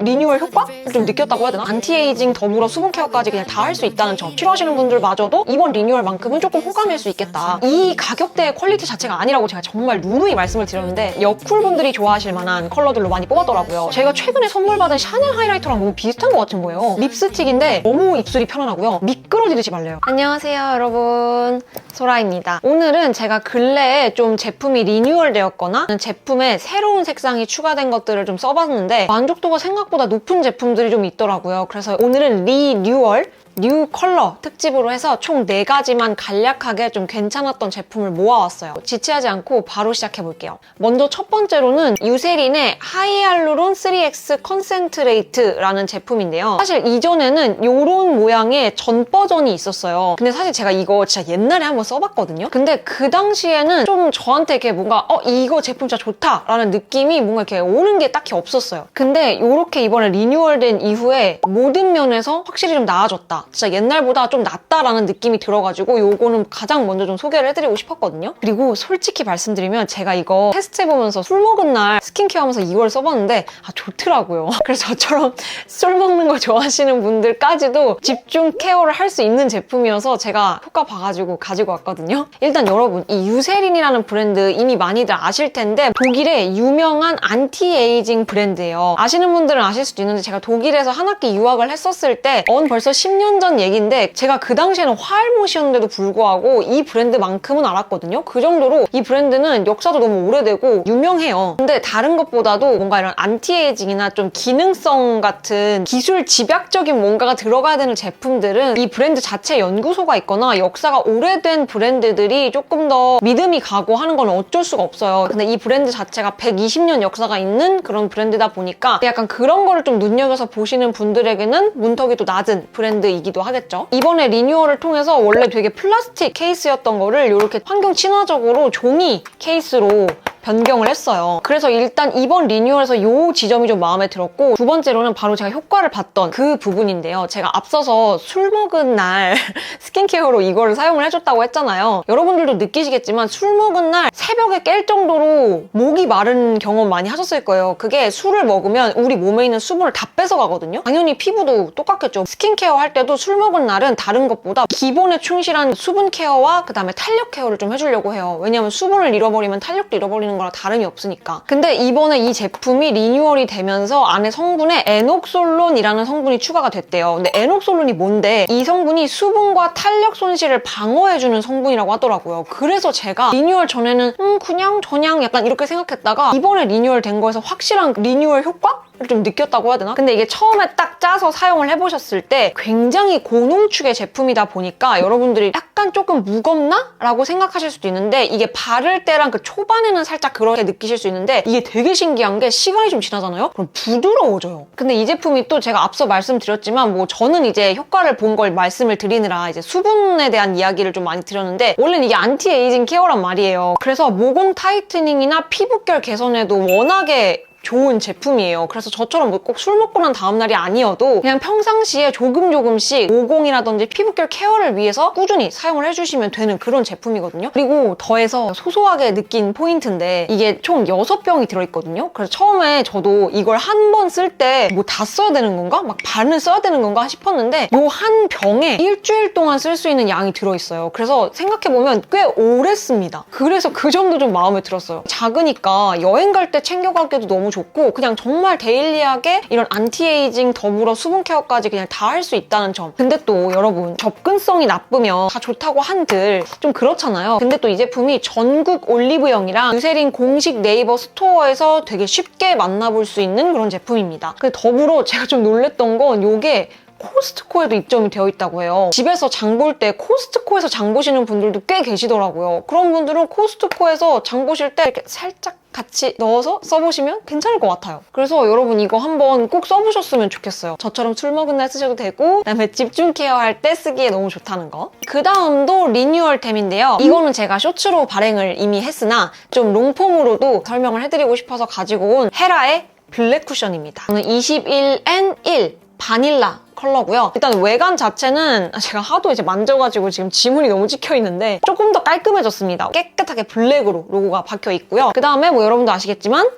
리뉴얼 효과를 좀 느꼈다고 해야 되나? 안티에이징 더불어 수분 케어까지 그냥 다 할 수 있다는 점. 필요하시는 분들마저도 이번 리뉴얼만큼은 조금 호감일 수 있겠다. 이 가격대의 퀄리티 자체가 아니라고 제가 정말 누누이 말씀을 드렸는데 여쿨분들이 좋아하실 만한 컬러들로 많이 뽑았더라고요. 제가 최근에 선물 받은 샤넬 하이라이터랑 너무 비슷한 것 같은 거예요. 립스틱인데 너무 입술이 편안하고요. 미끄러지듯이 발려요. 안녕하세요, 여러분. 소라입니다. 오늘은 제가 근래에 좀 제품이 리뉴얼 되었거나 제품에 새로운 색상이 추가된 것들을 좀 써봤는데 만족도가 생각보다 높은 제품들이 좀 있더라고요. 그래서 오늘은 리뉴얼 뉴 컬러 특집으로 해서 총 4가지만 간략하게 좀 괜찮았던 제품을 모아왔어요. 지체하지 않고 바로 시작해볼게요. 먼저 첫 번째로는 유세린의 하이알루론 3X 컨센트레이트라는 제품인데요. 사실 이전에는 이런 모양의 전 버전이 있었어요. 근데 사실 제가 이거 진짜 옛날에 한번 써봤거든요. 근데 그 당시에는 좀 저한테 이렇게 뭔가 이거 제품 진짜 좋다라는 느낌이 뭔가 이렇게 오는 게 딱히 없었어요. 근데 이렇게 이번에 리뉴얼된 이후에 모든 면에서 확실히 좀 나아졌다. 진짜 옛날보다 좀 낫다라는 느낌이 들어가지고 요거는 가장 먼저 좀 소개를 해드리고 싶었거든요. 그리고 솔직히 말씀드리면 제가 이거 테스트해보면서 술 먹은 날 스킨케어 하면서 이걸 써봤는데 좋더라고요. 그래서 저처럼 술 먹는 거 좋아하시는 분들까지도 집중 케어를 할 수 있는 제품이어서 제가 효과 봐가지고 가지고 왔거든요. 일단 여러분, 이 유세린이라는 브랜드 이미 많이들 아실 텐데 독일의 유명한 안티에이징 브랜드예요. 아시는 분들은 아실 수도 있는데 제가 독일에서 한 학기 유학을 했었을 때 벌써 10년 전 얘기인데 제가 그 당시에는 화알못이었는데도 불구하고 이 브랜드만큼은 알았거든요. 그 정도로 이 브랜드는 역사도 너무 오래되고 유명해요. 근데 다른 것보다도 뭔가 이런 안티에이징이나 좀 기능성 같은 기술 집약적인 뭔가가 들어가야 되는 제품들은 이 브랜드 자체 연구소가 있거나 역사가 오래된 브랜드들이 조금 더 믿음이 가고 하는 건 어쩔 수가 없어요. 근데 이 브랜드 자체가 120년 역사가 있는 그런 브랜드다 보니까 약간 그런 거를 좀 눈여겨서 보시는 분들에게는 문턱이 또 낮은 브랜드이기도 하겠죠. 이번에 리뉴얼을 통해서 원래 되게 플라스틱 케이스였던 거를 이렇게 환경 친화적으로 종이 케이스로 변경을 했어요. 그래서 일단 이번 리뉴얼에서 이 지점이 좀 마음에 들었고, 두 번째로는 바로 제가 효과를 봤던 그 부분인데요. 제가 앞서서 술 먹은 날 스킨케어로 이거를 사용을 해줬다고 했잖아요. 여러분들도 느끼시겠지만 술 먹은 날 새벽에 깰 정도로 목이 마른 경험 많이 하셨을 거예요. 그게 술을 먹으면 우리 몸에 있는 수분을 다 뺏어가거든요. 당연히 피부도 똑같겠죠. 스킨케어 할 때도 술 먹은 날은 다른 것보다 기본에 충실한 수분 케어와 그 다음에 탄력 케어를 좀 해주려고 해요. 왜냐하면 수분을 잃어버리면 탄력도 잃어버리는 거랑 다름이 없으니까. 근데 이번에 이 제품이 리뉴얼이 되면서 안에 성분에 에녹솔론이라는 성분이 추가가 됐대요. 근데 에녹솔론이 뭔데, 이 성분이 수분과 탄력 손실을 방어해주는 성분이라고 하더라고요. 그래서 제가 리뉴얼 전에는 그냥 저냥 약간 이렇게 생각했다가 이번에 리뉴얼 된 거에서 확실한 리뉴얼 효과? 좀 느꼈다고 해야 되나? 근데 이게 처음에 딱 짜서 사용을 해보셨을 때 굉장히 고농축의 제품이다 보니까 여러분들이 약간 조금 무겁나? 라고 생각하실 수도 있는데 이게 바를 때랑 그 초반에는 살짝 그렇게 느끼실 수 있는데 이게 되게 신기한 게 시간이 좀 지나잖아요? 그럼 부드러워져요. 근데 이 제품이 또 제가 앞서 말씀드렸지만 뭐 저는 이제 효과를 본 걸 말씀을 드리느라 이제 수분에 대한 이야기를 좀 많이 드렸는데 원래는 이게 안티에이징 케어란 말이에요. 그래서 모공 타이트닝이나 피부결 개선에도 워낙에 좋은 제품이에요. 그래서 저처럼 꼭 술 먹고 난 다음날이 아니어도 그냥 평상시에 조금씩 모공이라든지 피부결 케어를 위해서 꾸준히 사용을 해주시면 되는 그런 제품이거든요. 그리고 더해서 소소하게 느낀 포인트인데 이게 총 6병이 들어있거든요. 그래서 처음에 저도 이걸 한 번 쓸 때 뭐 다 써야 되는 건가? 막 반을 써야 되는 건가 싶었는데 요 한 병에 일주일 동안 쓸 수 있는 양이 들어있어요. 그래서 생각해보면 꽤 오래 씁니다. 그래서 그 점도 좀 마음에 들었어요. 작으니까 여행 갈 때 챙겨가기도 너무 좋고 그냥 정말 데일리하게 이런 안티에이징 더불어 수분 케어까지 그냥 다 할 수 있다는 점. 근데 또 여러분, 접근성이 나쁘면 다 좋다고 한들 좀 그렇잖아요. 근데 또 이 제품이 전국 올리브영이랑 유세린 공식 네이버 스토어에서 되게 쉽게 만나볼 수 있는 그런 제품입니다. 근데 더불어 제가 좀 놀랬던 건 요게 코스트코에도 입점이 되어 있다고 해요. 집에서 장 볼 때 코스트코에서 장 보시는 분들도 꽤 계시더라고요. 그런 분들은 코스트코에서 장 보실 때 이렇게 살짝 같이 넣어서 써보시면 괜찮을 것 같아요. 그래서 여러분 이거 한번 꼭 써보셨으면 좋겠어요. 저처럼 술 먹은 날 쓰셔도 되고 그다음에 집중 케어할 때 쓰기에 너무 좋다는 거. 그 다음도 리뉴얼템인데요. 이거는 제가 쇼츠로 발행을 이미 했으나 좀 롱폼으로도 설명을 해드리고 싶어서 가지고 온 헤라의 블랙 쿠션입니다. 저는 21N1 바닐라 컬러고요. 일단 외관 자체는 제가 하도 이제 만져가지고 지금 지문이 너무 찍혀있는데 조금 더 깔끔해졌습니다. 깨끗하게 블랙으로 로고가 박혀 있고요. 그 다음에 뭐 여러분도 아시겠지만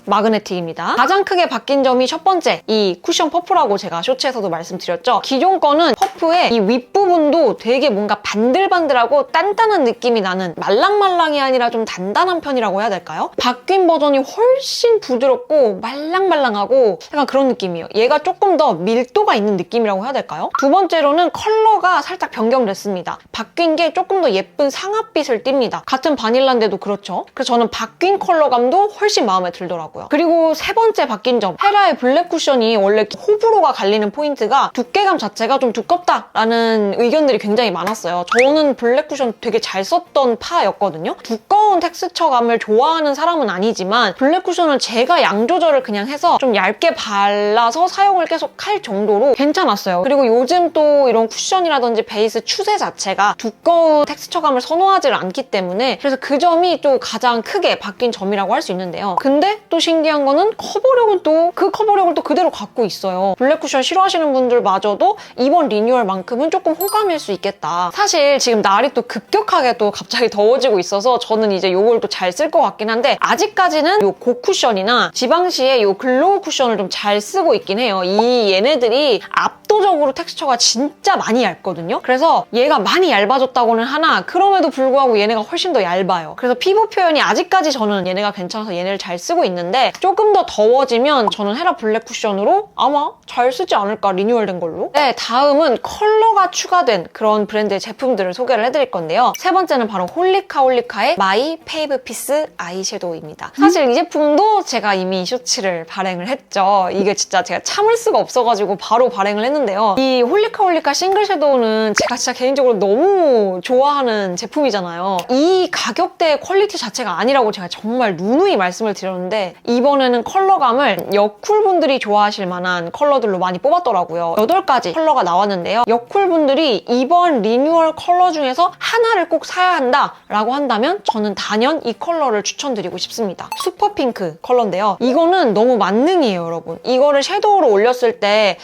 마그네틱입니다. 가장 크게 바뀐 점이 첫 번째, 이 쿠션 퍼프라고 제가 쇼츠에서도 말씀드렸죠. 기존 거는 퍼프의 이 윗부분도 되게 뭔가 반들반들하고 단단한 느낌이 나는, 말랑말랑이 아니라 좀 단단한 편이라고 해야 될까요? 바뀐 버전이 훨씬 부드럽고 말랑말랑하고 약간 그런 느낌이에요. 얘가 조금 더 밀도가 있는 느낌이라고 해야 될까요? 두 번째로는 컬러가 살짝 변경됐습니다. 바뀐 게 조금 더 예쁜 상아빛을 띱니다. 같은 바닐라인데도 그렇죠. 그래서 저는 바뀐 컬러감도 훨씬 마음에 들더라고요. 그리고 세 번째 바뀐 점, 헤라의 블랙 쿠션이 원래 호불호가 갈리는 포인트가 두께감 자체가 좀 두껍다라는 의견들이 굉장히 많았어요. 저는 블랙 쿠션 되게 잘 썼던 파였거든요. 두꺼운 텍스처감을 좋아하는 사람은 아니지만 블랙 쿠션을 제가 양 조절을 그냥 해서 좀 얇게 발라서 사용을 계속 할 정도로 괜찮았어요. 그리고 요즘 또 이런 쿠션이라든지 베이스 추세 자체가 두꺼운 텍스처감을 선호하지 않기 때문에, 그래서 그 점이 또 가장 크게 바뀐 점이라고 할 수 있는데요. 근데 또 신기한 거는 커버력은 또 그 커버력을 또 그대로 갖고 있어요. 블랙 쿠션 싫어하시는 분들마저도 이번 리뉴얼만큼은 조금 호감일 수 있겠다. 사실 지금 날이 또 급격하게 또 갑자기 더워지고 있어서 저는 이제 요걸 또 잘 쓸 것 같긴 한데, 아직까지는 요 고쿠션이나 지방시의 요 글로우 쿠션을 좀 잘 쓰고 있긴 해요. 얘네들이 압도적으로 텍스처가 진짜 많이 얇거든요. 그래서 얘가 많이 얇아졌다고는 하나, 그럼에도 불구하고 얘네가 훨씬 더 얇아요. 그래서 피부 표현이 아직까지 저는 얘네가 괜찮아서 얘네를 잘 쓰고 있는데, 조금 더 더워지면 저는 헤라 블랙 쿠션으로 아마 잘 쓰지 않을까, 리뉴얼된 걸로. 네, 다음은 컬러가 추가된 그런 브랜드의 제품들을 소개를 해드릴 건데요. 세 번째는 바로 홀리카홀리카의 마이 페이브 피스 아이섀도우입니다. 사실 이 제품도 제가 이미 쇼츠를 발행을 했죠. 이게 진짜 제가 참을 수가 없어가지고 바로 발행을 했는데요. 이 홀리카홀리카 싱글 섀도우는 제가 진짜 개인적으로 너무 좋아하는 제품이잖아요. 이 가격대의 퀄리티 자체가 아니라고 제가 정말 누누이 말씀을 드렸는데, 이번에는 컬러감을 여쿨분들이 좋아하실 만한 컬러들로 많이 뽑았더라고요. 8가지 컬러가 나왔는데요. 여쿨분들이 이번 리뉴얼 컬러 중에서 하나를 꼭 사야 한다라고 한다면 저는 단연 이 컬러를 추천드리고 싶습니다. 슈퍼핑크 컬러인데요. 이거는 너무 만능이에요, 여러분. 이거를 섀도우로 올렸을 때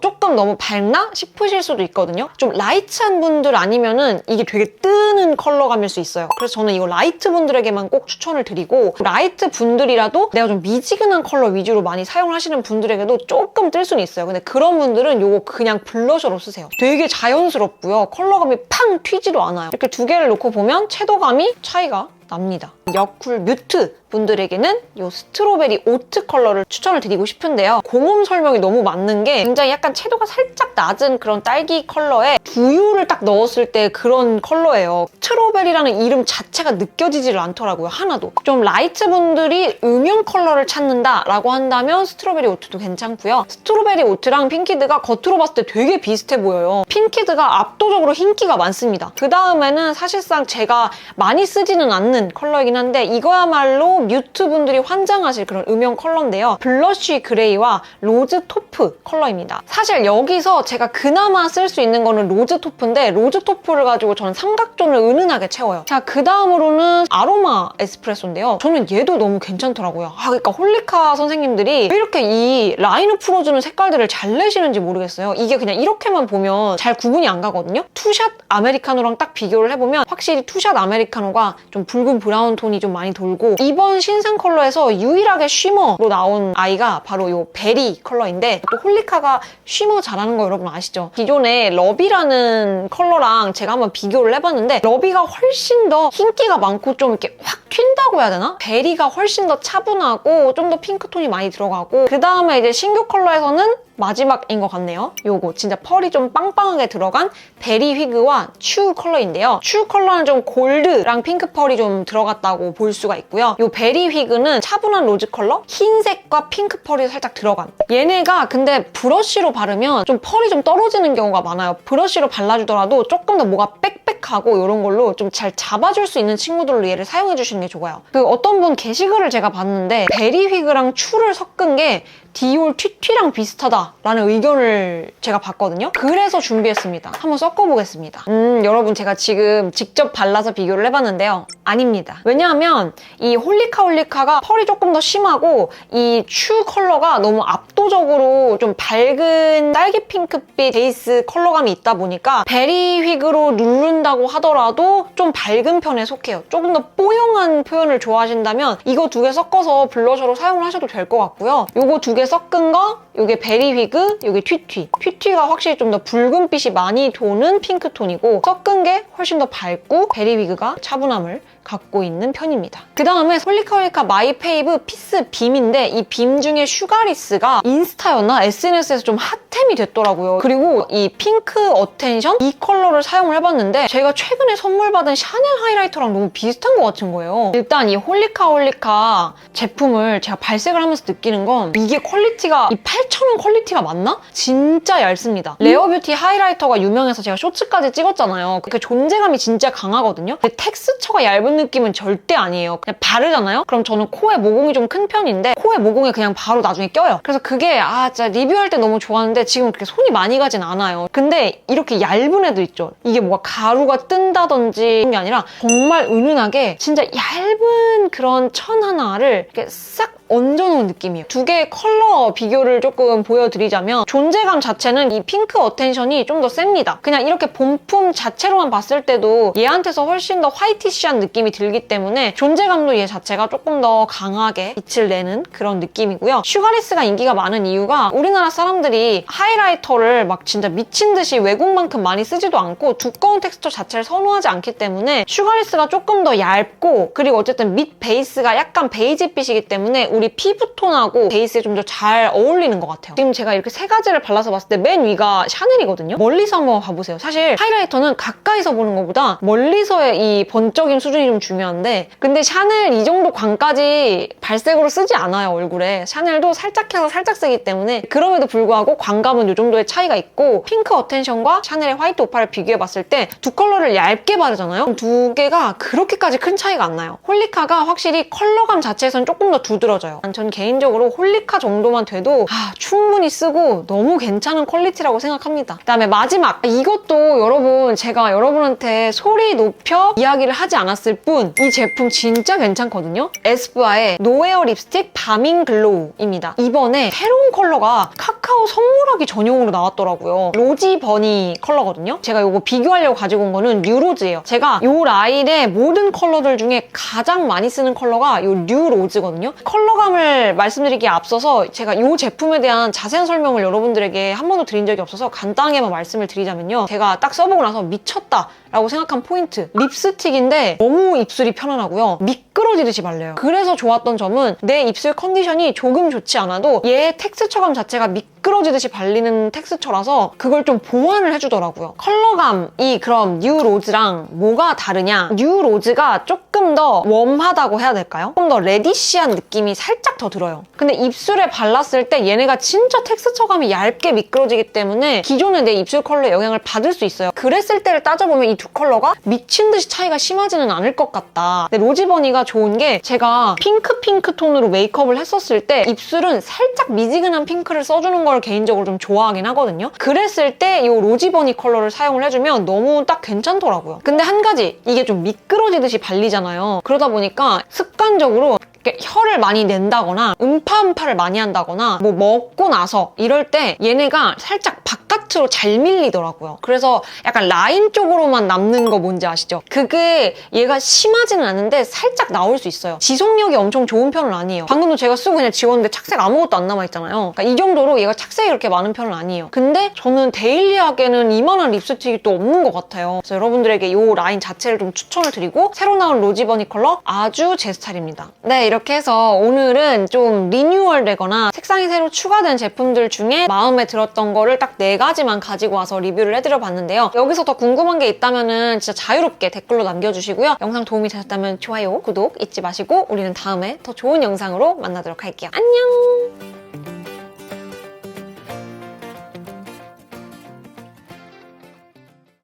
조금 너무 밝나 싶으실 수도 있거든요. 좀 라이트한 분들 아니면은 이게 되게 뜨는 컬러감일 수 있어요. 그래서 저는 이거 라이트 분들에게만 꼭 추천을 드리고, 라이트 분들이라도 내가 좀 미지근한 컬러 위주로 많이 사용을 하시는 분들에게도 조금 뜰 수는 있어요. 근데 그런 분들은 이거 그냥 블러셔로 쓰세요. 되게 자연스럽고요. 컬러감이 팡 튀지도 않아요. 이렇게 두 개를 놓고 보면 채도감이 차이가 납니다. 여쿨 뮤트 분들에게는 이 스트로베리 오트 컬러를 추천을 드리고 싶은데요. 공홈 설명이 너무 맞는 게, 굉장히 약간 채도가 살짝 낮은 그런 딸기 컬러에 두유를 딱 넣었을 때 그런 컬러예요. 스트로베리라는 이름 자체가 느껴지지를 않더라고요, 하나도. 좀 라이트 분들이 음영 컬러를 찾는다라고 한다면 스트로베리 오트도 괜찮고요. 스트로베리 오트랑 핑키드가 겉으로 봤을 때 되게 비슷해 보여요. 핑키드가 압도적으로 흰기가 많습니다. 그 다음에는 사실상 제가 많이 쓰지는 않는 컬러이긴 한데, 이거야말로 뮤트 분들이 환장하실 그런 음영 컬러인데요. 블러쉬 그레이와 로즈 토프 컬러입니다. 사실 여기서 제가 그나마 쓸 수 있는 거는 로즈 토프인데, 로즈 토프를 가지고 저는 삼각존을 은은하게 채워요. 자, 그 다음으로는 아로마 에스프레소인데요. 저는 얘도 너무 괜찮더라고요. 그러니까 홀리카 선생님들이 왜 이렇게 이 라인을 풀어주는 색깔들을 잘 내시는지 모르겠어요. 이게 그냥 이렇게만 보면 잘 구분이 안 가거든요. 투샷 아메리카노랑 딱 비교를 해보면 확실히 투샷 아메리카노가 좀 붉은 브라운 톤이 좀 많이 돌고, 이번 신상 컬러에서 유일하게 쉬머로 나온 아이가 바로 이 베리 컬러인데, 또 홀리카가 쉬머 잘하는 거 여러분 아시죠? 기존에 러비라는 컬러랑 제가 한번 비교를 해봤는데, 러비가 훨씬 더 흰기가 많고 좀 이렇게 확 튄다고 해야 되나? 베리가 훨씬 더 차분하고 좀 더 핑크톤이 많이 들어가고, 그 다음에 이제 신규 컬러에서는 마지막인 것 같네요. 요거 진짜 펄이 좀 빵빵하게 들어간 베리 휘그와 추 컬러인데요. 추 컬러는 좀 골드랑 핑크 펄이 좀 들어갔다고 볼 수가 있고요. 요 베리 휘그는 차분한 로즈 컬러, 흰색과 핑크 펄이 살짝 들어간. 얘네가 근데 브러쉬로 바르면 좀 펄이 좀 떨어지는 경우가 많아요. 브러쉬로 발라주더라도 조금 더 뭐가 빽빽하고 이런 걸로 좀 잘 잡아줄 수 있는 친구들로 얘를 사용해주시는 게 좋아요. 그 어떤 분 게시글을 제가 봤는데, 베리 휘그랑 추를 섞은 게 디올 튀튀랑 비슷하다라는 의견을 제가 봤거든요. 그래서 준비했습니다. 한번 섞어보겠습니다. 여러분 제가 지금 직접 발라서 비교를 해봤는데요. 아닙니다. 왜냐하면 이 홀리카가 펄이 조금 더 심하고 이 추 컬러가 너무 압도적으로 좀 밝은 딸기 핑크빛 베이스 컬러감이 있다 보니까 베리 휙으로 누른다고 하더라도 좀 밝은 편에 속해요. 조금 더 뽀용한 표현을 좋아하신다면 이거 두 개 섞어서 블러셔로 사용을 하셔도 될 것 같고요. 요거 두 개 섞은 거, 요게 베리 휘그, 요게 튀튀가 확실히 좀 더 붉은빛이 많이 도는 핑크톤이고 섞은 게 훨씬 더 밝고 베리 휘그가 차분함을 갖고 있는 편입니다. 그 다음에 홀리카 마이 페이브 피스 빔인데 이 빔 중에 슈가리스가 인스타였나 SNS에서 좀 핫템이 됐더라고요. 그리고 이 핑크 어텐션 이 컬러를 사용을 해봤는데 제가 최근에 선물 받은 샤넬 하이라이터랑 너무 비슷한 것 같은 거예요. 일단 이 홀리카 제품을 제가 발색을 하면서 느끼는 건 이게 퀄리티가 이 8,000원 퀄리티가 맞나? 진짜 얇습니다. 레어뷰티 하이라이터가 유명해서 제가 쇼츠까지 찍었잖아요. 그 존재감이 진짜 강하거든요. 근데 텍스처가 얇은 느낌은 절대 아니에요. 그냥 바르잖아요? 그럼 저는 코에 모공이 좀 큰 편인데 코에 모공에 그냥 바로 나중에 껴요. 그래서 그게 진짜 리뷰할 때 너무 좋았는데 지금 그렇게 손이 많이 가진 않아요. 근데 이렇게 얇은 애들 있죠? 이게 뭐가 가루가 뜬다든지 그런 게 아니라 정말 은은하게 진짜 얇은 그런 천 하나를 이렇게 싹 얹어놓은 느낌이에요. 두 개의 컬러 비교를 조금 보여드리자면 존재감 자체는 이 핑크 어텐션이 좀 더 셉니다. 그냥 이렇게 본품 자체로만 봤을 때도 얘한테서 훨씬 더 화이티시한 느낌이 들기 때문에 존재감도 얘 자체가 조금 더 강하게 빛을 내는 그런 느낌이고요. 슈가리스가 인기가 많은 이유가 우리나라 사람들이 하이라이터를 막 진짜 미친 듯이 외국만큼 많이 쓰지도 않고 두꺼운 텍스처 자체를 선호하지 않기 때문에 슈가리스가 조금 더 얇고 그리고 어쨌든 밑 베이스가 약간 베이지빛이기 때문에 우리 피부톤하고 베이스에 좀 더 잘 어울리는 것 같아요. 지금 제가 이렇게 세 가지를 발라서 봤을 때 맨 위가 샤넬이거든요. 멀리서 한번 봐보세요. 사실 하이라이터는 가까이서 보는 것보다 멀리서의 이 번쩍임 수준이 좀 중요한데 근데 샤넬 이 정도 광까지 발색으로 쓰지 않아요, 얼굴에. 샤넬도 살짝 해서 살짝 쓰기 때문에 그럼에도 불구하고 광감은 이 정도의 차이가 있고 핑크 어텐션과 샤넬의 화이트 오파를 비교해봤을 때 두 컬러를 얇게 바르잖아요? 두 개가 그렇게까지 큰 차이가 안 나요. 홀리카가 확실히 컬러감 자체에서는 조금 더 두드러져요. 전 개인적으로 홀리카 정도만 돼도 충분히 쓰고 너무 괜찮은 퀄리티라고 생각합니다. 그다음에 마지막 이것도 여러분 제가 여러분한테 소리 높여 이야기를 하지 않았을 뿐 이 제품 진짜 괜찮거든요. 에스쁘아의 노에어 립스틱 바밍 글로우입니다. 이번에 새로운 컬러가 카카오 선물하기 전용으로 나왔더라고요. 로지 버니 컬러거든요. 제가 이거 비교하려고 가지고 온 거는 뉴로즈예요. 제가 이 라인의 모든 컬러들 중에 가장 많이 쓰는 컬러가 이 뉴로즈거든요. 컬러감을 말씀드리기에 앞서서 제가 이 제품에 대한 자세한 설명을 여러분들에게 한 번도 드린 적이 없어서 간단하게만 말씀을 드리자면요. 제가 딱 써보고 나서 미쳤다 라고 생각한 포인트. 립스틱인데 너무 입술이 편안하고요. 미끄러지듯이 발려요. 그래서 좋았던 점은 내 입술 컨디션이 조금 좋지 않아도 얘의 텍스처감 자체가 미끄러지듯이 발리는 텍스처라서 그걸 좀 보완을 해주더라고요. 컬러감이 그럼 뉴로즈랑 뭐가 다르냐? 뉴로즈가 조금 더 웜하다고 해야 될까요? 조금 더 레디시한 느낌이 살짝 더 들어요. 근데 입술에 발랐을 때 얘네가 진짜 텍스처감이 얇게 미끄러지기 때문에 기존의 내 입술 컬러에 영향을 받을 수 있어요. 그랬을 때를 따져보면 이 두 컬러가 미친 듯이 차이가 심하지는 않을 것 같다. 근데 로지버니가 좋은 게 제가 핑크 톤으로 메이크업을 했었을 때 입술은 살짝 미지근한 핑크를 써주는 걸 개인적으로 좀 좋아하긴 하거든요. 그랬을 때 이 로지버니 컬러를 사용을 해주면 너무 딱 괜찮더라고요. 근데 한 가지 이게 좀 미끄러지듯이 발리잖아요. 그러다 보니까 습관적으로 혀를 많이 낸다거나 음파를 많이 한다거나 뭐 먹고 나서 이럴 때 얘네가 살짝 바깥으로 잘 밀리더라고요. 그래서 약간 라인 쪽으로만 남는 거 뭔지 아시죠? 그게 얘가 심하지는 않은데 살짝 나올 수 있어요. 지속력이 엄청 좋은 편은 아니에요. 방금도 제가 쓰고 그냥 지웠는데 착색 아무것도 안 남아있잖아요. 그러니까 이 정도로 얘가 착색이 그렇게 많은 편은 아니에요. 근데 저는 데일리하게는 이만한 립스틱이 또 없는 것 같아요. 그래서 여러분들에게 이 라인 자체를 좀 추천을 드리고 새로 나온 로지버니 컬러 아주 제 스타일입니다. 네, 이렇게 해서 오늘은 좀 리뉴얼 되거나 색상이 새로 추가된 제품들 중에 마음에 들었던 거를 딱 4가지만 가지고 와서 리뷰를 해드려 봤는데요. 여기서 더 궁금한 게 있다면 진짜 자유롭게 댓글로 남겨주시고요. 영상 도움이 되셨다면 좋아요, 구독 잊지 마시고 우리는 다음에 더 좋은 영상으로 만나도록 할게요. 안녕!